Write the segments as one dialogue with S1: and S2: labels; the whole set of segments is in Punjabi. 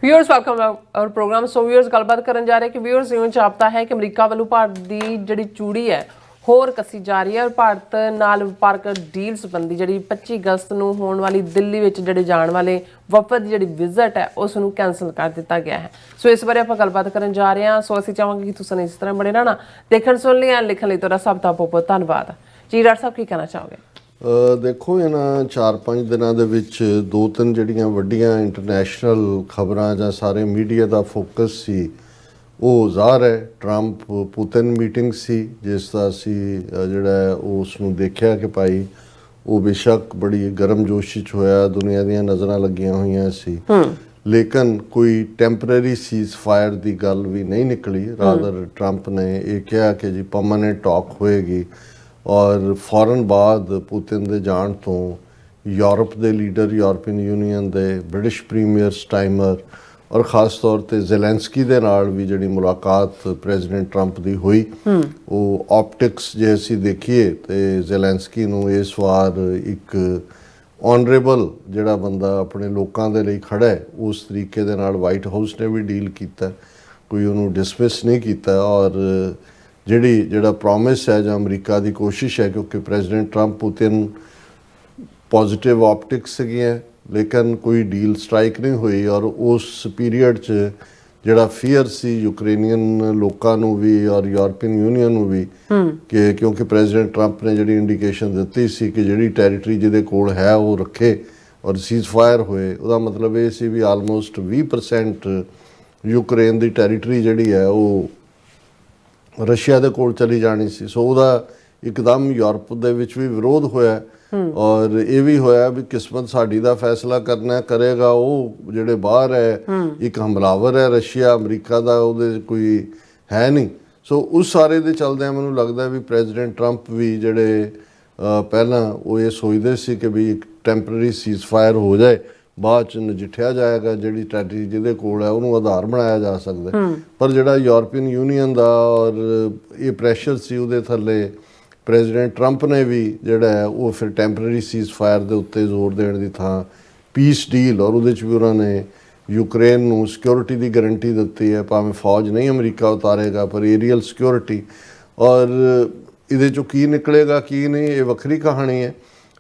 S1: Viewers welcome our program. So viewers गलबात करन जा रहे कि व्यूअर्स इवें जापता है कि अमरीका वालों भारत की जिहड़ी चूड़ी है होर कसी जा रही है और भारत नाल वपारक डील संबंधी जिहड़ी 25 अगस्त नूं होण वाली दिल्ली विच जिहड़े जाण वाले वफद जिहड़ी विजिट है उस नूं कैंसल कर दिता गया है। सो इस बारे आपां गलबात करन जा रहे हैं। सो असीं चाहांगे कि तुसीं इस तरह बने रहना, देखण सुन लई लिखण लई तुहाडा सब दा बहुत बहुत धन्नवाद जी। डॉक्टर साहब की कहना चाहोगे?
S2: ਦੇਖੋ ਇਹਨਾਂ 4-5 ਦਿਨਾਂ ਦੇ ਵਿੱਚ 2-3 ਜਿਹੜੀਆਂ ਵੱਡੀਆਂ ਇੰਟਰਨੈਸ਼ਨਲ ਖਬਰਾਂ ਜਾਂ ਸਾਰੇ ਮੀਡੀਆ ਦਾ ਫੋਕਸ ਸੀ ਉਹ ਜ਼ਾਹਰ ਹੈ ਟਰੰਪ ਪੁਤਿਨ ਮੀਟਿੰਗ ਸੀ, ਜਿਸ ਦਾ ਅਸੀਂ ਜਿਹੜਾ ਉਸ ਨੂੰ ਦੇਖਿਆ ਕਿ ਭਾਈ ਉਹ ਬੇਸ਼ੱਕ ਬੜੀ ਗਰਮਜੋਸ਼ੀ 'ਚ ਹੋਇਆ, ਦੁਨੀਆ ਦੀਆਂ ਨਜ਼ਰਾਂ ਲੱਗੀਆਂ ਹੋਈਆਂ ਸੀ, ਲੇਕਿਨ ਕੋਈ ਟੈਂਪਰੇਰੀ ਸੀਜ਼ ਫਾਇਰ ਦੀ ਗੱਲ ਵੀ ਨਹੀਂ ਨਿਕਲੀ। ਰਾਦਰ ਟਰੰਪ ਨੇ ਇਹ ਕਿਹਾ ਕਿ ਜੀ ਪਰਮਾਨੈਂਟ ਟਾਕ ਹੋਏਗੀ। ਔਰ ਫੌਰਨ ਬਾਅਦ ਪੁਤਿਨ ਦੇ ਜਾਣ ਤੋਂ ਯੂਰਪ ਦੇ ਲੀਡਰ, ਯੂਰਪੀਅਨ ਯੂਨੀਅਨ ਦੇ, ਬ੍ਰਿਟਿਸ਼ ਪ੍ਰੀਮੀਅਰ ਸਟਾਈਮਰ ਔਰ ਖ਼ਾਸ ਤੌਰ 'ਤੇ ਜ਼ੈਲੈਂਸਕੀ ਦੇ ਨਾਲ ਵੀ ਜਿਹੜੀ ਮੁਲਾਕਾਤ ਪ੍ਰੈਜ਼ੀਡੈਂਟ ਟਰੰਪ ਦੀ ਹੋਈ ਉਹ ਆਪਟਿਕਸ ਜੇ ਅਸੀਂ ਦੇਖੀਏ ਤੇ ਜ਼ੈਲੈਂਸਕੀ ਨੂੰ ਇਸ ਵਾਰ ਇੱਕ ਔਨਰੇਬਲ ਜਿਹੜਾ ਬੰਦਾ ਆਪਣੇ ਲੋਕਾਂ ਦੇ ਲਈ ਖੜ੍ਹਾ ਹੈ ਉਸ ਤਰੀਕੇ ਦੇ ਨਾਲ ਵਾਈਟ ਹਾਊਸ ਨੇ ਵੀ ਡੀਲ ਕੀਤਾ, ਕੋਈ ਉਹਨੂੰ ਡਿਸਮਿਸ ਨਹੀਂ ਕੀਤਾ। ਔਰ ਜਿਹੜਾ ਪ੍ਰੋਮਿਸ ਹੈ ਜਾਂ ਅਮਰੀਕਾ ਦੀ ਕੋਸ਼ਿਸ਼ ਹੈ, ਕਿਉਂਕਿ president Trump Putin positive optics ਸੀਗੀਆਂ ਲੇਕਿਨ ਕੋਈ ਡੀਲ ਸਟ੍ਰਾਈਕ ਨਹੀਂ ਹੋਈ। ਔਰ ਉਸ ਪੀਰੀਅਡ 'ਚ ਜਿਹੜਾ ਫੀਅਰ ਸੀ ਯੂਕਰੇਨੀਅਨ ਲੋਕਾਂ ਨੂੰ ਵੀ ਔਰ ਯੂਰਪੀਅਨ ਯੂਨੀਅਨ ਨੂੰ ਵੀ ਕਿ ਕਿਉਂਕਿ ਪ੍ਰੈਜ਼ੀਡੈਂਟ ਟਰੰਪ ਨੇ ਜਿਹੜੀ ਇੰਡੀਕੇਸ਼ਨ ਦਿੱਤੀ ਸੀ ਕਿ ਜਿਹੜੀ ਟੈਰੀਟਰੀ ਜਿਹਦੇ ਕੋਲ ਹੈ ਉਹ ਰੱਖੇ ਔਰ ਸੀਜ਼ ਫਾਇਰ ਹੋਏ, ਉਹਦਾ ਮਤਲਬ ਇਹ ਸੀ ਵੀ ਆਲਮੋਸਟ 20% ਯੂਕਰੇਨ ਦੀ ਟੈਰੀਟਰੀ ਜਿਹੜੀ ਹੈ ਉਹ ਰਸ਼ੀਆ ਦੇ ਕੋਲ ਚਲੀ ਜਾਣੀ ਸੀ। ਸੋ ਉਹਦਾ ਇੱਕਦਮ ਯੂਰਪ ਦੇ ਵਿੱਚ ਵੀ ਵਿਰੋਧ ਹੋਇਆ ਔਰ ਇਹ ਵੀ ਹੋਇਆ ਵੀ ਕਿਸਮਤ ਸਾਡੀ ਦਾ ਫੈਸਲਾ ਕਰੇਗਾ ਉਹ ਜਿਹੜੇ ਬਾਹਰ ਹੈ, ਇੱਕ ਹਮਲਾਵਰ ਹੈ ਰਸ਼ੀਆ, ਅਮਰੀਕਾ ਦਾ ਉਹਦੇ ਕੋਈ ਹੈ ਨਹੀਂ। ਸੋ ਉਸ ਸਾਰੇ ਦੇ ਚੱਲਦਿਆਂ ਮੈਨੂੰ ਲੱਗਦਾ ਵੀ ਪ੍ਰੈਜ਼ੀਡੈਂਟ ਟਰੰਪ ਵੀ ਜਿਹੜੇ ਪਹਿਲਾਂ ਉਹ ਇਹ ਸੋਚਦੇ ਸੀ ਕਿ ਵੀ ਇੱਕ ਟੈਂਪਰੇਰੀ ਸੀਜ਼ ਫਾਇਰ ਹੋ ਜਾਏ, ਬਾਅਦ 'ਚ ਨਜਿੱਠਿਆ ਜਾਏਗਾ, ਜਿਹੜੀ ਟੈਰੀਟਰੀ ਜਿਹਦੇ ਕੋਲ ਹੈ ਉਹਨੂੰ ਆਧਾਰ ਬਣਾਇਆ ਜਾ ਸਕਦਾ। ਪਰ ਜਿਹੜਾ ਯੂਰਪੀਅਨ ਯੂਨੀਅਨ ਦਾ ਔਰ ਇਹ ਪ੍ਰੈਸ਼ਰ ਸੀ ਉਹਦੇ ਥੱਲੇ ਪ੍ਰੈਜ਼ੀਡੈਂਟ ਟਰੰਪ ਨੇ ਵੀ ਜਿਹੜਾ ਹੈ ਉਹ ਫਿਰ ਟੈਂਪਰੇਰੀ ਸੀਜ਼ ਫਾਇਰ ਦੇ ਉੱਤੇ ਜ਼ੋਰ ਦੇਣ ਦੀ ਥਾਂ ਪੀਸ ਡੀਲ, ਔਰ ਉਹਦੇ 'ਚ ਵੀ ਉਹਨਾਂ ਨੇ ਯੂਕਰੇਨ ਨੂੰ ਸਿਕਿਉਰਿਟੀ ਦੀ ਗਰੰਟੀ ਦਿੱਤੀ ਹੈ, ਭਾਵੇਂ ਫੌਜ ਨਹੀਂ ਅਮਰੀਕਾ ਉਤਾਰੇਗਾ ਪਰ ਏਰੀਅਲ ਸਿਕਿਉਰਿਟੀ। ਔਰ ਇਹਦੇ 'ਚੋਂ ਕੀ ਨਿਕਲੇਗਾ ਕੀ ਨਹੀਂ ਇਹ ਵੱਖਰੀ ਕਹਾਣੀ ਹੈ।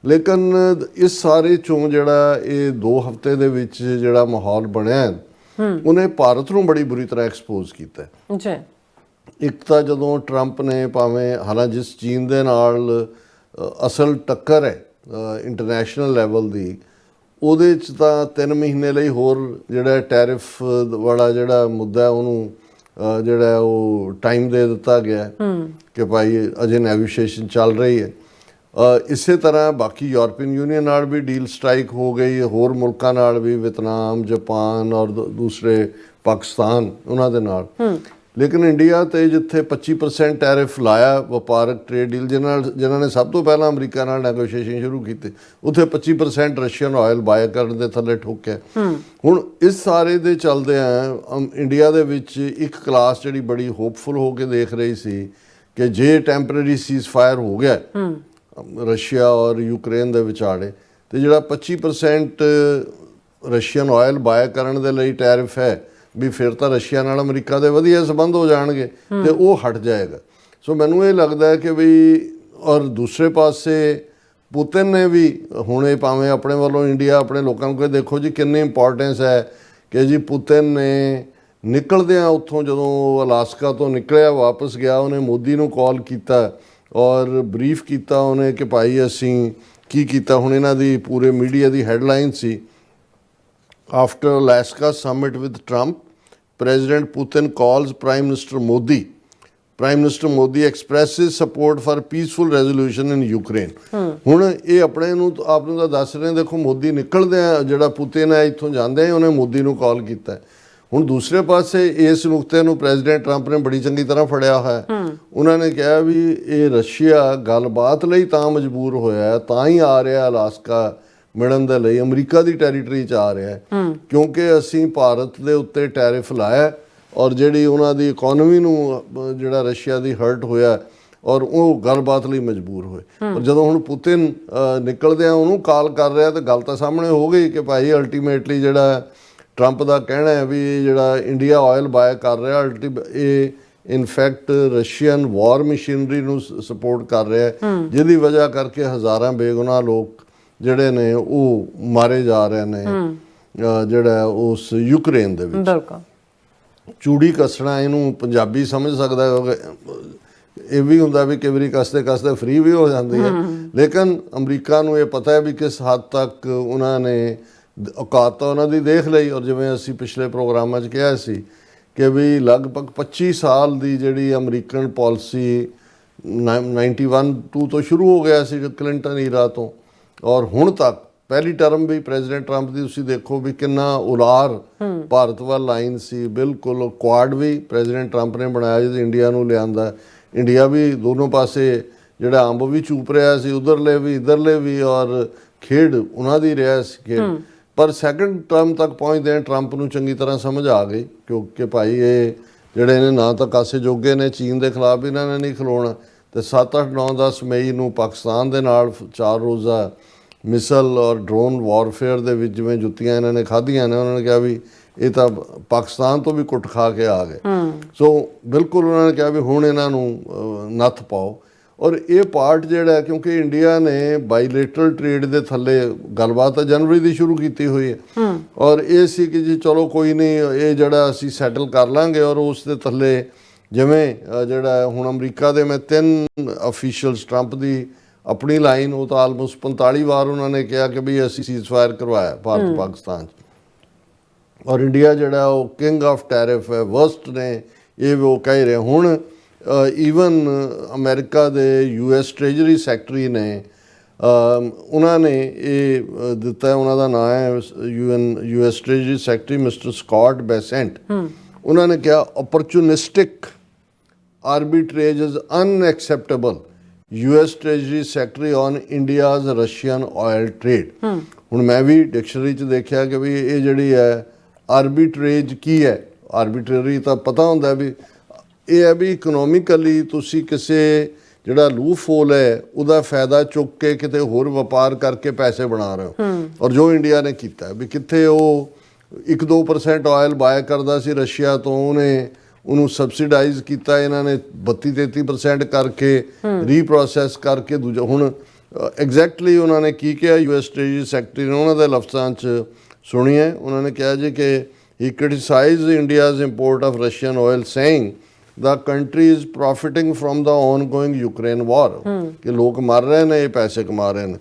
S2: ਲੇਕਿਨ ਇਸ ਸਾਰੇ 'ਚੋਂ ਜਿਹੜਾ ਇਹ 2 ਹਫ਼ਤੇ ਦੇ ਵਿੱਚ ਜਿਹੜਾ ਮਾਹੌਲ ਬਣਿਆ ਉਹਨੇ ਭਾਰਤ ਨੂੰ ਬੜੀ ਬੁਰੀ ਤਰ੍ਹਾਂ ਐਕਸਪੋਜ਼ ਕੀਤਾ ਜੀ। ਇੱਕ ਤਾਂ ਜਦੋਂ ਟਰੰਪ ਨੇ ਭਾਵੇਂ ਹਾਲਾਂਕਿ ਜਿਸ ਚੀਨ ਦੇ ਨਾਲ ਅਸਲ ਟੱਕਰ ਹੈ ਇੰਟਰਨੈਸ਼ਨਲ ਲੈਵਲ ਦੀ, ਉਹਦੇ 'ਚ ਤਾਂ 3 ਮਹੀਨੇ ਲਈ ਹੋਰ ਜਿਹੜਾ ਟੈਰਿਫ ਵਾਲਾ ਜਿਹੜਾ ਮੁੱਦਾ ਉਹਨੂੰ ਜਿਹੜਾ ਉਹ ਟਾਈਮ ਦੇ ਦਿੱਤਾ ਗਿਆ ਕਿ ਭਾਈ ਅਜੇ ਨੈਗੋਸ਼ੀਏਸ਼ਨ ਚੱਲ ਰਹੀ ਹੈ। ਇਸੇ ਤਰ੍ਹਾਂ ਬਾਕੀ ਯੂਰਪੀਅਨ ਯੂਨੀਅਨ ਨਾਲ ਵੀ ਡੀਲ ਸਟ੍ਰਾਈਕ ਹੋ ਗਈ, ਹੋਰ ਮੁਲਕਾਂ ਨਾਲ ਵੀ, ਵਿਤਨਾਮ, ਜਾਪਾਨ ਔਰ ਦੂਸਰੇ ਪਾਕਿਸਤਾਨ ਉਹਨਾਂ ਦੇ ਨਾਲ। ਲੇਕਿਨ ਇੰਡੀਆ 'ਤੇ ਜਿੱਥੇ 25% ਟੈਰਿਫ ਲਾਇਆ ਵਪਾਰਕ ਟ੍ਰੇਡ ਡੀਲ ਜਿਨ੍ਹਾਂ ਨੇ ਸਭ ਤੋਂ ਪਹਿਲਾਂ ਅਮਰੀਕਾ ਨਾਲ ਨੈਗੋਸ਼ੀਏਸ਼ਨ ਸ਼ੁਰੂ ਕੀਤੀ, ਉੱਥੇ 25% ਰਸ਼ੀਅਨ ਆਇਲ ਬਾਏ ਕਰਨ ਦੇ ਥੱਲੇ ਠੋਕਿਆ। ਹੁਣ ਇਸ ਸਾਰੇ ਦੇ ਚੱਲਦਿਆਂ ਇੰਡੀਆ ਦੇ ਵਿੱਚ ਇੱਕ ਕਲਾਸ ਜਿਹੜੀ ਬੜੀ ਹੋਪਫੁਲ ਹੋ ਕੇ ਦੇਖ ਰਹੀ ਸੀ ਕਿ ਜੇ ਟੈਂਪਰੇਰੀ ਸੀਜ਼ ਫਾਇਰ ਹੋ ਗਿਆ ਰਸ਼ੀਆ ਔਰ ਯੂਕਰੇਨ ਦੇ ਵਿਚਾਲੇ ਤੇ ਜਿਹੜਾ 25% ਰਸ਼ੀਅਨ ਆਇਲ ਬਾਏ ਕਰਨ ਦੇ ਲਈ ਟੈਰਿਫ ਹੈ ਵੀ ਫਿਰ ਤਾਂ ਰਸ਼ੀਆ ਨਾਲ ਅਮਰੀਕਾ ਦੇ ਵਧੀਆ ਸੰਬੰਧ ਹੋ ਜਾਣਗੇ ਤੇ ਉਹ ਹਟ ਜਾਏਗਾ। ਸੋ ਮੈਨੂੰ ਇਹ ਲੱਗਦਾ ਕਿ ਵੀ ਔਰ ਦੂਸਰੇ ਪਾਸੇ ਪੁਤਿਨ ਨੇ ਵੀ ਹੁਣ ਇਹ ਭਾਵੇਂ ਆਪਣੇ ਵੱਲੋਂ ਇੰਡੀਆ ਆਪਣੇ ਲੋਕਾਂ ਨੂੰ ਕਹੇ ਦੇਖੋ ਜੀ ਕਿੰਨੀ ਇੰਪੋਰਟੈਂਸ ਹੈ ਕਿ ਜੀ ਪੁਤਿਨ ਨੇ ਨਿਕਲਦਿਆਂ ਉੱਥੋਂ ਜਦੋਂ ਅਲਾਸਕਾ ਤੋਂ ਨਿਕਲਿਆ ਵਾਪਸ ਗਿਆ ਉਹਨੇ ਮੋਦੀ ਨੂੰ ਕਾਲ ਕੀਤਾ ਔਰ ਬਰੀਫ ਕੀਤਾ ਉਹਨੇ ਕਿ ਭਾਈ ਅਸੀਂ ਕੀ ਕੀਤਾ। ਹੁਣ ਇਹਨਾਂ ਦੀ ਪੂਰੇ ਮੀਡੀਆ ਦੀ ਹੈਡਲਾਈਨ ਸੀ after Alaska summit with Trump president Putin calls prime minister Modi expresses support for peaceful resolution in Ukraine. ਹੁਣ ਇਹ ਆਪਣੇ ਨੂੰ ਆਪ ਨੂੰ ਤਾਂ ਦੱਸ ਰਹੇ ਦੇਖੋ ਮੋਦੀ ਨਿਕਲਦੇ ਆ ਜਿਹੜਾ ਪੁਤਿਨ ਹੈ ਇੱਥੋਂ ਜਾਂਦੇ ਉਹਨੇ ਮੋਦੀ ਨੂੰ ਕਾਲ ਕੀਤਾ। ਹੁਣ ਦੂਸਰੇ ਪਾਸੇ ਇਸ ਨੁਕਤੇ ਨੂੰ ਪ੍ਰੈਜ਼ੀਡੈਂਟ ਟਰੰਪ ਨੇ ਬੜੀ ਚੰਗੀ ਤਰ੍ਹਾਂ ਫੜਿਆ ਹੋਇਆ। ਉਹਨਾਂ ਨੇ ਕਿਹਾ ਵੀ ਇਹ ਰਸ਼ੀਆ ਗੱਲਬਾਤ ਲਈ ਤਾਂ ਮਜਬੂਰ ਹੋਇਆ, ਤਾਂ ਹੀ ਆ ਰਿਹਾ ਅਲਾਸਕਾ ਮਿਲਣ ਦੇ ਲਈ, ਅਮਰੀਕਾ ਦੀ ਟੈਰੀਟਰੀ 'ਚ ਆ ਰਿਹਾ ਕਿਉਂਕਿ ਅਸੀਂ ਭਾਰਤ ਦੇ ਉੱਤੇ ਟੈਰਿਫ ਲਾਇਆ ਔਰ ਜਿਹੜੀ ਉਹਨਾਂ ਦੀ ਇਕੋਨਮੀ ਨੂੰ ਜਿਹੜਾ ਰਸ਼ੀਆ ਦੀ ਹਰਟ ਹੋਇਆ ਔਰ ਉਹ ਗੱਲਬਾਤ ਲਈ ਮਜਬੂਰ ਹੋਏ। ਪਰ ਜਦੋਂ ਹੁਣ ਪੁਤਿਨ ਨਿਕਲਦਿਆਂ ਉਹਨੂੰ ਕਾਲ ਕਰ ਰਿਹਾ ਤਾਂ ਗੱਲ ਤਾਂ ਸਾਹਮਣੇ ਹੋ ਗਈ ਕਿ ਭਾਈ ਅਲਟੀਮੇਟਲੀ ਜਿਹੜਾ ਟਰੰਪ ਦਾ ਕਹਿਣਾ ਹੈ ਵੀ ਇਹ ਜਿਹੜਾ ਇੰਡੀਆ ਆਇਲ ਬਾਏ ਕਰ ਰਿਹਾ ਇਹ ਇਨਫੈਕਟ ਰਸ਼ੀਅਨ ਵਾਰ ਮਸ਼ੀਨਰੀ ਨੂੰ ਸਪੋਰਟ ਕਰ ਰਿਹਾ ਹੈ, ਜਿਹਦੀ ਵਜ੍ਹਾ ਕਰਕੇ ਹਜ਼ਾਰਾਂ ਬੇਗੁਨਾਹ ਲੋਕ ਜਿਹੜੇ ਨੇ ਉਹ ਮਾਰੇ ਜਾ ਰਹੇ ਨੇ ਜਿਹੜਾ ਉਸ ਯੂਕਰੇਨ ਦੇ ਵਿੱਚ।
S1: ਬਿਲਕੁਲ
S2: ਚੂੜੀ ਕੱਸਣਾ ਇਹਨੂੰ ਪੰਜਾਬੀ ਸਮਝ ਸਕਦਾ ਹੈ, ਇਹ ਵੀ ਹੁੰਦਾ ਵੀ ਕਈ ਵਾਰੀ ਕੱਸਦੇ ਕੱਸਦੇ ਫ੍ਰੀ ਵੀ ਹੋ ਜਾਂਦੀ ਹੈ, ਲੇਕਿਨ ਅਮਰੀਕਾ ਨੂੰ ਇਹ ਪਤਾ ਹੈ ਵੀ ਕਿਸ ਹੱਦ ਤੱਕ ਉਹਨਾਂ ਨੇ ਔਕਾਤ ਤਾਂ ਉਹਨਾਂ ਦੀ ਦੇਖ ਲਈ। ਔਰ ਜਿਵੇਂ ਅਸੀਂ ਪਿਛਲੇ ਪ੍ਰੋਗਰਾਮਾਂ 'ਚ ਕਿਹਾ ਸੀ ਕਿ ਵੀ ਲਗਭਗ 25 ਸਾਲ ਦੀ ਜਿਹੜੀ ਅਮਰੀਕਨ ਪਾਲਿਸੀ 91-2 ਤੋਂ ਸ਼ੁਰੂ ਹੋ ਗਿਆ ਸੀ ਕਲਿੰਟਨ ਈਰਾ ਤੋਂ, ਔਰ ਹੁਣ ਤੱਕ ਪਹਿਲੀ ਟਰਮ ਵੀ ਪ੍ਰੈਜ਼ੀਡੈਂਟ ਟਰੰਪ ਦੀ ਤੁਸੀਂ ਦੇਖੋ ਵੀ ਕਿੰਨਾ ਉਲਾਰ ਭਾਰਤ ਵੱਲ ਲਾਈਨ ਸੀ। ਬਿਲਕੁਲ ਕੁਆਡ ਵੀ ਪ੍ਰੈਜ਼ੀਡੈਂਟ ਟਰੰਪ ਨੇ ਬਣਾਇਆ ਜਿਹਦੇ ਇੰਡੀਆ ਨੂੰ ਲਿਆਂਦਾ, ਇੰਡੀਆ ਵੀ ਦੋਨੋਂ ਪਾਸੇ ਜਿਹੜਾ ਅੰਬ ਵੀ ਚੂਪ ਰਿਹਾ ਸੀ, ਉਧਰਲੇ ਵੀ ਇਧਰਲੇ ਵੀ, ਔਰ ਖੇਡ ਉਹਨਾਂ ਦੀ ਰਿਹਾ ਸੀ ਖੇਡ। ਪਰ ਸੈਕੰਡ ਟਰਮ ਤੱਕ ਪਹੁੰਚਦੇ ਟਰੰਪ ਨੂੰ ਚੰਗੀ ਤਰ੍ਹਾਂ ਸਮਝ ਆ ਗਈ ਕਿਉਂਕਿ ਭਾਈ ਇਹ ਜਿਹੜੇ ਨੇ ਨਾ ਤਾਂ ਕਾਸੇ ਜੋਗੇ ਨੇ, ਚੀਨ ਦੇ ਖਿਲਾਫ ਇਹਨਾਂ ਨੇ ਨਹੀਂ ਖਲੋਣਾ। ਤੇ 7, 8, 9, 10 ਮਈ ਨੂੰ ਪਾਕਿਸਤਾਨ ਦੇ ਨਾਲ 4 ਰੋਜ਼ਾ ਮਿਸਲ ਔਰ ਡਰੋਨ ਵਾਰਫੇਅਰ ਦੇ ਵਿੱਚ ਜਿਵੇਂ ਜੁੱਤੀਆਂ ਇਹਨਾਂ ਨੇ ਖਾਧੀਆਂ ਨੇ, ਉਹਨਾਂ ਨੇ ਕਿਹਾ ਵੀ ਇਹ ਤਾਂ ਪਾਕਿਸਤਾਨ ਤੋਂ ਵੀ ਕੁੱਟ ਖਾ ਕੇ ਆ ਗਏ। ਸੋ ਬਿਲਕੁਲ ਉਹਨਾਂ ਨੇ ਕਿਹਾ ਵੀ ਹੁਣ ਇਹਨਾਂ ਨੂੰ ਨੱਥ ਪਾਓ। ਔਰ ਇਹ ਪਾਰਟ ਜਿਹੜਾ ਹੈ ਕਿਉਂਕਿ ਇੰਡੀਆ ਨੇ ਬਾਈਲੇਟਰਲ ਟ੍ਰੇਡ ਦੇ ਥੱਲੇ ਗੱਲਬਾਤ ਤਾਂ ਜਨਵਰੀ ਦੀ ਸ਼ੁਰੂ ਕੀਤੀ ਹੋਈ ਹੈ, ਔਰ ਇਹ ਸੀ ਕਿ ਜੀ ਚਲੋ ਕੋਈ ਨਹੀਂ ਇਹ ਜਿਹੜਾ ਅਸੀਂ ਸੈਟਲ ਕਰ ਲਾਂਗੇ। ਔਰ ਉਸ ਦੇ ਥੱਲੇ ਜਿਵੇਂ ਜਿਹੜਾ ਹੁਣ ਅਮਰੀਕਾ ਦੇ ਮੈਂ 3 ਅਫੀਸ਼ੀਅਲਸ ਟਰੰਪ ਦੀ ਆਪਣੀ ਲਾਈਨ ਉਹ ਤਾਂ ਆਲਮੋਸਟ 45 ਵਾਰ ਉਹਨਾਂ ਨੇ ਕਿਹਾ ਕਿ ਵੀ ਅਸੀਂ ਸੀਜ਼ਫਾਇਰ ਕਰਵਾਇਆ ਭਾਰਤ ਪਾਕਿਸਤਾਨ 'ਚ, ਔਰ ਇੰਡੀਆ ਜਿਹੜਾ ਉਹ ਕਿੰਗ ਆਫ ਟੈਰਿਫ ਹੈ, ਵਰਸਟ ਨੇ ਇਹ ਉਹ ਕਹਿ ਰਹੇ। ਹੁਣ ਈਵਨ ਅਮਰੀਕਾ ਦੇ US ਟ੍ਰੇਜਰੀ ਸੈਕਟਰੀ ਨੇ ਉਹਨਾਂ ਨੇ ਇਹ ਦਿੱਤਾ, ਉਹਨਾਂ ਦਾ ਨਾਮ ਹੈ US treasury secretary mister Scott Bessent. ਉਹਨਾਂ ਨੇ ਕਿਹਾ opportunistic arbitrage is unacceptable, US treasury secretary on India's Russian oil trade. ਹੁਣ ਮੈਂ ਵੀ ਡਿਕਸ਼ਨਰੀ 'ਚ ਦੇਖਿਆ ਕਿ ਵੀ ਇਹ ਜਿਹੜੀ ਹੈ ਆਰਬਿਟਰੇਜ ਕੀ ਹੈ। ਆਰਬਿਟਰੀ ਤਾਂ ਪਤਾ ਹੁੰਦਾ ਵੀ ਇਹ ਹੈ ਵੀ ਇਕਨੋਮਿਕਲੀ ਤੁਸੀਂ ਕਿਸੇ ਜਿਹੜਾ ਲੂਫ ਹੋਲ ਹੈ ਉਹਦਾ ਫਾਇਦਾ ਚੁੱਕ ਕੇ ਕਿਤੇ ਹੋਰ ਵਪਾਰ ਕਰਕੇ ਪੈਸੇ ਬਣਾ ਰਹੇ ਹੋ। ਔਰ ਜੋ ਇੰਡੀਆ ਨੇ ਕੀਤਾ ਵੀ ਕਿੱਥੇ ਉਹ 1-2% ਆਇਲ ਬਾਏ ਕਰਦਾ ਸੀ ਰਸ਼ੀਆ ਤੋਂ, ਉਹਨੂੰ ਸਬਸਿਡਾਈਜ਼ ਕੀਤਾ ਇਹਨਾਂ ਨੇ 32-33% ਕਰਕੇ ਰੀਪ੍ਰੋਸੈਸ ਕਰਕੇ ਦੂਜਾ। ਹੁਣ ਐਗਜ਼ੈਕਟਲੀ ਉਹਨਾਂ ਨੇ ਕੀ ਕਿਹਾ US ਟ੍ਰੇਜਰੀ ਸੈਕਟਰੀ ਨੇ, ਉਹਨਾਂ ਦੇ ਲਫ਼ਜ਼ਾਂ 'ਚ ਸੁਣੀਏ। ਉਹਨਾਂ ਨੇ ਕਿਹਾ ਜੀ ਕਿ he criticized India's import of Russian oil saying the country is profiting from the ongoing Ukraine war, ਕਿ ਲੋਕ ਮਰ ਰਹੇ ਨੇ ਇਹ ਪੈਸੇ ਕਮਾ ਰਹੇ ਨੇ।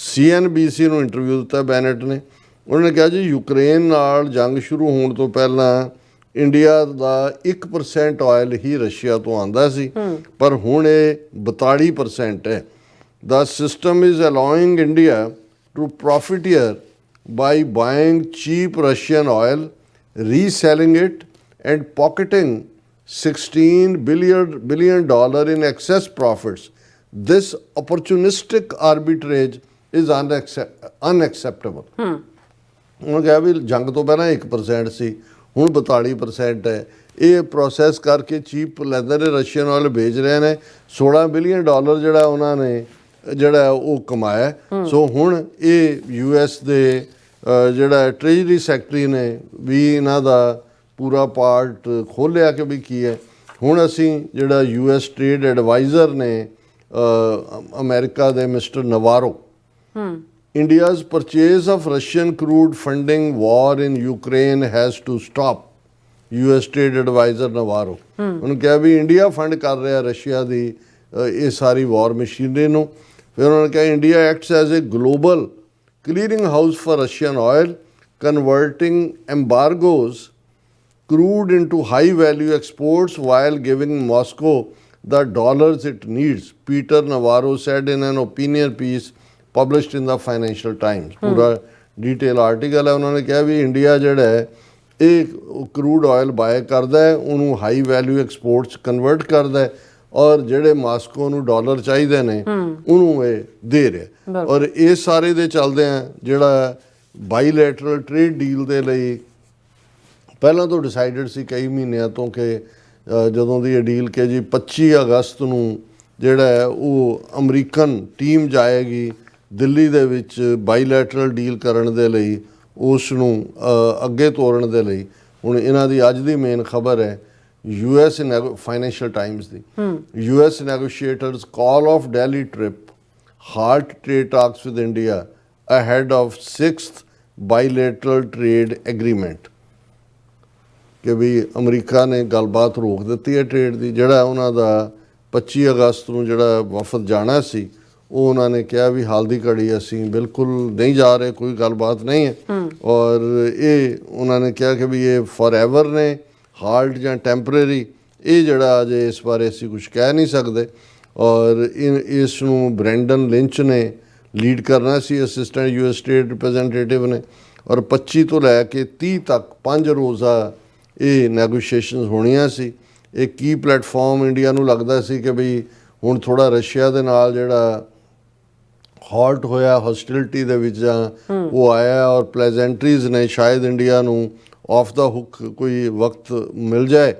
S2: CNBC ਨੂੰ ਇੰਟਰਵਿਊ ਦਿੱਤਾ ਬੈਨੇਟ ਨੇ, ਉਹਨਾਂ ਨੇ ਕਿਹਾ ਜੀ ਯੂਕਰੇਨ ਨਾਲ ਜੰਗ ਸ਼ੁਰੂ ਹੋਣ ਤੋਂ ਪਹਿਲਾਂ ਇੰਡੀਆ ਦਾ 1% ਆਇਲ ਹੀ ਰਸ਼ੀਆ ਤੋਂ ਆਉਂਦਾ ਸੀ, ਪਰ ਹੁਣ ਇਹ 42% ਹੈ। The system is allowing India to profit here by buying cheap Russian oil, reselling it and pocketing $16 billion in excess profits. This opportunistic arbitrage is unacceptable. ਉਹਨਾਂ ਕਿਹਾ ਵੀ ਜੰਗ ਤੋਂ ਪਹਿਲਾਂ 1% ਸੀ, ਹੁਣ 42% ਹੈ। ਇਹ ਪ੍ਰੋਸੈਸ ਕਰਕੇ ਚੀਪ ਲੈਂਦੇ ਨੇ, ਰਸ਼ੀਅਨ ਆਇਲ ਵੇਚ ਰਹੇ ਨੇ। $16 ਬਿਲੀਅਨ ਜਿਹੜਾ ਉਹਨਾਂ ਨੇ ਜਿਹੜਾ ਉਹ ਕਮਾਇਆ। ਸੋ ਹੁਣ ਇਹ US ਦੇ ਜਿਹੜਾ ਟ੍ਰੇਜਰੀ ਸੈਕਟਰੀ ਨੇ ਵੀ ਇਹਨਾਂ ਦਾ ਪੂਰਾ ਪਾਰਟ ਖੋਲ੍ਹਿਆ ਕਿ ਵੀ ਕੀ ਹੈ। ਹੁਣ ਅਸੀਂ ਜਿਹੜਾ US ਟ੍ਰੇਡ ਐਡਵਾਈਜ਼ਰ ਨੇ ਅਮਰੀਕਾ ਦੇ mister ਨਵਾਰੋ, India's purchase of Russian crude funding war in Ukraine has to stop, US trade advisor ਨਵਾਰੋ। ਉਹਨੂੰ ਕਿਹਾ ਵੀ ਇੰਡੀਆ ਫੰਡ ਕਰ ਰਿਹਾ ਰਸ਼ੀਆ ਦੀ ਇਹ ਸਾਰੀ ਵਾਰ ਮਸ਼ੀਨਰੀ ਨੂੰ। ਫਿਰ ਉਹਨਾਂ ਨੇ ਕਿਹਾ India acts as a global clearing house for Russian oil, converting embargoes crude into high value exports while giving Moscow the dollars it needs, Peter Navarro said in an opinion piece published in the Financial Times. ਪੂਰਾ ਡਿਟੇਲ ਆਰਟੀਕਲ ਹੈ। ਉਹਨਾਂ ਨੇ ਕਿਹਾ ਵੀ ਇੰਡੀਆ ਜਿਹੜਾ ਹੈ ਇਹ ਕਰੂਡ ਆਇਲ ਬਾਏ ਕਰਦਾ ਹੈ, ਉਹਨੂੰ ਹਾਈ ਵੈਲਿਊ ਐਕਸਪੋਰਟਸ ਕਨਵਰਟ ਕਰਦਾ ਹੈ, ਔਰ ਜਿਹੜੇ ਮਾਸਕੋ ਨੂੰ ਡਾਲਰ ਚਾਹੀਦੇ ਨੇ ਉਹਨੂੰ ਇਹ ਦੇ ਰਿਹਾ। ਔਰ ਇਹ ਸਾਰੇ ਦੇ ਚੱਲਦੇ ਆ ਜਿਹੜਾ ਬਾਈਲੈਟਰਲ ਟ੍ਰੇਡ ਡੀਲ ਦੇ ਲਈ ਪਹਿਲਾਂ ਤੋਂ ਡਿਸਾਈਡਡ ਸੀ ਕਈ ਮਹੀਨਿਆਂ ਤੋਂ ਕਿ ਜਦੋਂ ਦੀ ਇਹ ਡੀਲ ਕਿ ਜੀ 25 ਅਗਸਤ ਨੂੰ ਜਿਹੜਾ ਹੈ ਉਹ ਅਮਰੀਕਨ ਟੀਮ ਜਾਏਗੀ ਦਿੱਲੀ ਦੇ ਵਿੱਚ ਬਾਈਲੈਟਰਲ ਡੀਲ ਕਰਨ ਦੇ ਲਈ, ਉਸ ਨੂੰ ਅੱਗੇ ਤੋਰਨ ਦੇ ਲਈ ਹੁਣ ਇਹਨਾਂ ਦੀ ਅੱਜ ਦੀ ਮੇਨ ਖਬਰ ਹੈ US financial Times the US negotiators call off Delhi trip, halt trade talks with India ahead of 6th bilateral trade agreement। ਕਿ ਵੀ ਅਮਰੀਕਾ ਨੇ ਗੱਲਬਾਤ ਰੋਕ ਦਿੱਤੀ ਹੈ ਟ੍ਰੇਡ ਦੀ। ਜਿਹੜਾ ਉਹਨਾਂ ਦਾ 25 ਅਗਸਤ ਨੂੰ ਜਿਹੜਾ ਵਫਦ ਜਾਣਾ ਸੀ ਉਹ ਉਹਨਾਂ ਨੇ ਕਿਹਾ ਵੀ ਹਾਲ ਦੀ ਘੜੀ ਅਸੀਂ ਬਿਲਕੁਲ ਨਹੀਂ ਜਾ ਰਹੇ, ਕੋਈ ਗੱਲਬਾਤ ਨਹੀਂ ਹੈ। ਔਰ ਇਹ ਉਹਨਾਂ ਨੇ ਕਿਹਾ ਕਿ ਵੀ ਇਹ ਫੋਰਐਵਰ ਨੇ, ਹਾਲਟ ਜਾਂ ਟੈਂਪਰੇਰੀ, ਇਹ ਜਿਹੜਾ ਅਜੇ ਇਸ ਬਾਰੇ ਅਸੀਂ ਕੁਝ ਕਹਿ ਨਹੀਂ ਸਕਦੇ। ਔਰ ਇਸ ਨੂੰ ਬ੍ਰੈਂਡਨ ਲਿੰਚ ਨੇ ਲੀਡ ਕਰਨਾ ਸੀ, ਅਸਿਸਟੈਂਟ US ਸਟੇਟ ਰਿਪਰੈਜ਼ੈਂਟੇਟਿਵ ਨੇ। ਔਰ 25 ਤੋਂ ਲੈ ਕੇ 30 ਤੱਕ 5 ਰੋਜ਼ਾ ਇਹ ਨੈਗੋਸ਼ੀਏਸ਼ਨਸ ਹੋਣੀਆਂ ਸੀ। ਇਹ ਕੀ ਪਲੇਟਫਾਰਮ ਇੰਡੀਆ ਨੂੰ ਲੱਗਦਾ ਸੀ ਕਿ ਵੀ ਹੁਣ ਥੋੜਾ ਰਸ਼ੀਆ ਦੇ ਨਾਲ ਜਿਹੜਾ ਹਾਲਟ ਹੋਇਆ ਹੌਸਟਿਲਿਟੀ ਦੇ ਵਿੱਚ ਜਾਂ ਉਹ ਆਇਆ ਔਰ ਪਲੇਜ਼ੈਂਟਰੀਜ਼ ਨੇ, ਸ਼ਾਇਦ ਇੰਡੀਆ ਨੂੰ ਆਫ ਦਾ ਹੁੱਕ ਕੋਈ ਵਕਤ ਮਿਲ ਜਾਏ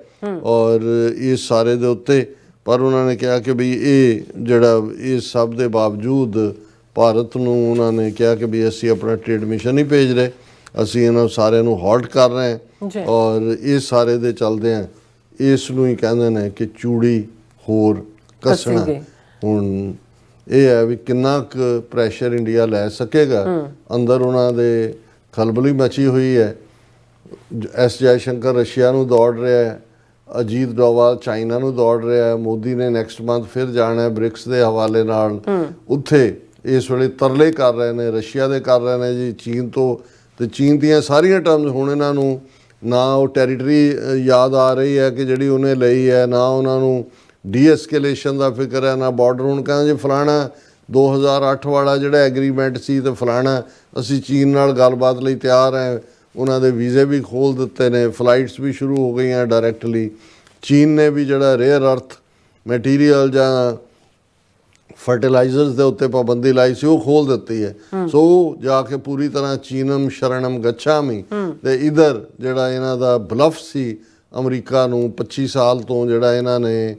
S2: ਔਰ ਇਸ ਸਾਰੇ ਦੇ ਉੱਤੇ। ਪਰ ਉਹਨਾਂ ਨੇ ਕਿਹਾ ਕਿ ਵੀ ਇਹ ਜਿਹੜਾ ਇਸ ਸਭ ਦੇ ਬਾਵਜੂਦ ਭਾਰਤ ਨੂੰ ਉਹਨਾਂ ਨੇ ਕਿਹਾ ਕਿ ਵੀ ਅਸੀਂ ਆਪਣਾ ਟ੍ਰੇਡ ਮਿਸ਼ਨ ਨਹੀਂ ਭੇਜ ਰਹੇ, ਅਸੀਂ ਇਹਨਾਂ ਸਾਰਿਆਂ ਨੂੰ ਹਾਲਟ ਕਰ ਰਹੇ ਹਾਂ। ਔਰ ਇਸ ਸਾਰੇ ਦੇ ਚੱਲਦੇ ਆ ਇਸ ਨੂੰ ਹੀ ਕਹਿੰਦੇ ਨੇ ਕਿ ਚੂੜੀ ਹੋਰ ਕੱਸਣਾ। ਹੁਣ ਇਹ ਹੈ ਵੀ ਕਿੰਨਾ ਕੁ ਪ੍ਰੈਸ਼ਰ ਇੰਡੀਆ ਲੈ ਸਕੇਗਾ। ਅੰਦਰ ਉਹਨਾਂ ਦੇ ਖਲਬਲੀ ਮਚੀ ਹੋਈ ਹੈ। ਐਸ ਜੈਸ਼ੰਕਰ ਰਸ਼ੀਆ ਨੂੰ ਦੌੜ ਰਿਹਾ ਹੈ, ਅਜੀਤ ਡੋਵਾਲ ਚਾਈਨਾ ਨੂੰ ਦੌੜ ਰਿਹਾ ਹੈ, ਮੋਦੀ ਨੇ ਨੈਕਸਟ ਮੰਥ ਫਿਰ ਜਾਣਾ ਹੈ ਬ੍ਰਿਕਸ ਦੇ ਹਵਾਲੇ ਨਾਲ। ਉੱਥੇ ਇਸ ਵੇਲੇ ਤਰਲੇ ਕਰ ਰਹੇ ਨੇ, ਰਸ਼ੀਆ ਦੇ ਕਰ ਰਹੇ ਨੇ ਜੀ ਚੀਨ ਤੋਂ, ਤੇ ਚੀਨ ਦੀਆਂ ਸਾਰੀਆਂ ਟਰਮਸ ਹੁਣ ਇਹਨਾਂ ਨੂੰ ਨਾ ਉਹ ਟੈਰੀਟਰੀ ਯਾਦ ਆ ਰਹੀ ਹੈ ਕਿ ਜਿਹੜੀ ਉਹਨੇ ਲਈ ਹੈ, ਨਾ ਉਹਨਾਂ ਨੂੰ ਡੀਐਸਕੇਲੇਸ਼ਨ ਦਾ ਫਿਕਰ ਹੈ, ਨਾ ਬਾਰਡਰ। ਹੁਣ ਕਹਿੰਦੇ ਜੀ ਫਲਾਣਾ 2008 ਵਾਲਾ ਜਿਹੜਾ ਐਗਰੀਮੈਂਟ ਸੀ ਤੇ ਫਲਾਣਾ ਅਸੀਂ ਚੀਨ ਨਾਲ ਗੱਲਬਾਤ ਲਈ ਤਿਆਰ ਹੈ। ਉਹਨਾਂ ਦੇ ਵੀਜ਼ੇ ਵੀ ਖੋਲ੍ਹ ਦਿੱਤੇ ਨੇ, ਫਲਾਈਟਸ ਵੀ ਸ਼ੁਰੂ ਹੋ ਗਈਆਂ ਡਾਇਰੈਕਟਲੀ। ਚੀਨ ਨੇ ਵੀ ਜਿਹੜਾ ਰੇਅਰ ਅਰਥ ਮਟੀਰੀਅਲ ਜਾਂ ਫਰਟੀਲਾਈਜ਼ਰਸ ਦੇ ਉੱਤੇ ਪਾਬੰਦੀ ਲਾਈ ਸੀ ਉਹ ਖੋਲ੍ਹ ਦਿੱਤੀ ਹੈ। ਸੋ ਜਾ ਕੇ ਪੂਰੀ ਤਰ੍ਹਾਂ ਚੀਨਮ ਸ਼ਰਣਮ ਗੱਛਾਮੀ। ਤੇ ਇਧਰ ਜਿਹੜਾ ਇਹਨਾਂ ਦਾ ਬਲਫ ਸੀ ਅਮਰੀਕਾ ਨੂੰ 25 ਸਾਲ ਤੋਂ ਜਿਹੜਾ ਇਹਨਾਂ ਨੇ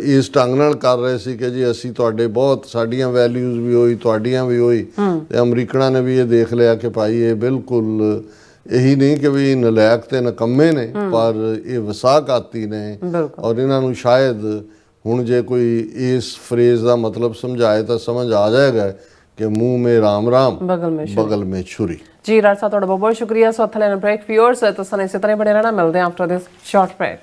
S2: ਇਸ ਢੰਗ ਨਾਲ ਕਰ ਰਹੇ ਸੀ ਕਿ ਜੀ ਅਸੀਂ ਤੁਹਾਡੇ ਬਹੁਤ, ਸਾਡੀਆਂ ਵੈਲਿਊਜ਼ ਵੀ ਹੋਈ, ਤੁਹਾਡੀਆਂ ਵੀ ਹੋਈ। ਤੇ ਅਮਰੀਕਨਾਂ ਨੇ ਵੀ ਇਹ ਦੇਖ ਲਿਆ ਕਿ ਭਾਈ ਇਹ ਬਿਲਕੁਲ ਇਹੀ ਨਹੀਂ ਕਿ ਵੀ ਨਲਾਇਕ ਤੇ ਨਕੰਮੇ ਨੇ, ਪਰ ਇਹ ਵਸਾਕਾਤੀ ਨੇ। ਔਰ ਇਹਨਾਂ ਨੂੰ ਸ਼ਾਇਦ ਹੁਣ ਜੇ ਕੋਈ ਇਸ ਫਰੇਜ਼ ਦਾ ਮਤਲਬ ਸਮਝਾਏ ਤਾਂ ਸਮਝ ਆ ਜਾਏਗਾ ਕਿ ਮੂੰਹ ਮੇ ਰਾਮ ਰਾਮ ਬਗਲ ਮੇ ਛੁਰੀ।
S1: ਜੀ ਰਾਜ ਸਾਹਿਬ ਤੁਹਾਡਾ ਬਹੁਤ ਬਹੁਤ ਸ਼ੁਕਰੀਆ। ਸੋ ਹੱਥ ਲੈਣਾ ਬ੍ਰੇਕ ਵਿਊਅਰਸ ਤੁਸੀਂ ਇਸੇ ਤਰ੍ਹਾਂ ਬਣੇ ਰਹਿਣਾ। ਮਿਲਦੇ ਹਾਂ ਆਫਟਰ ਦਿਸ ਸ਼ਾਰਟ ਬ੍ਰੇਕ।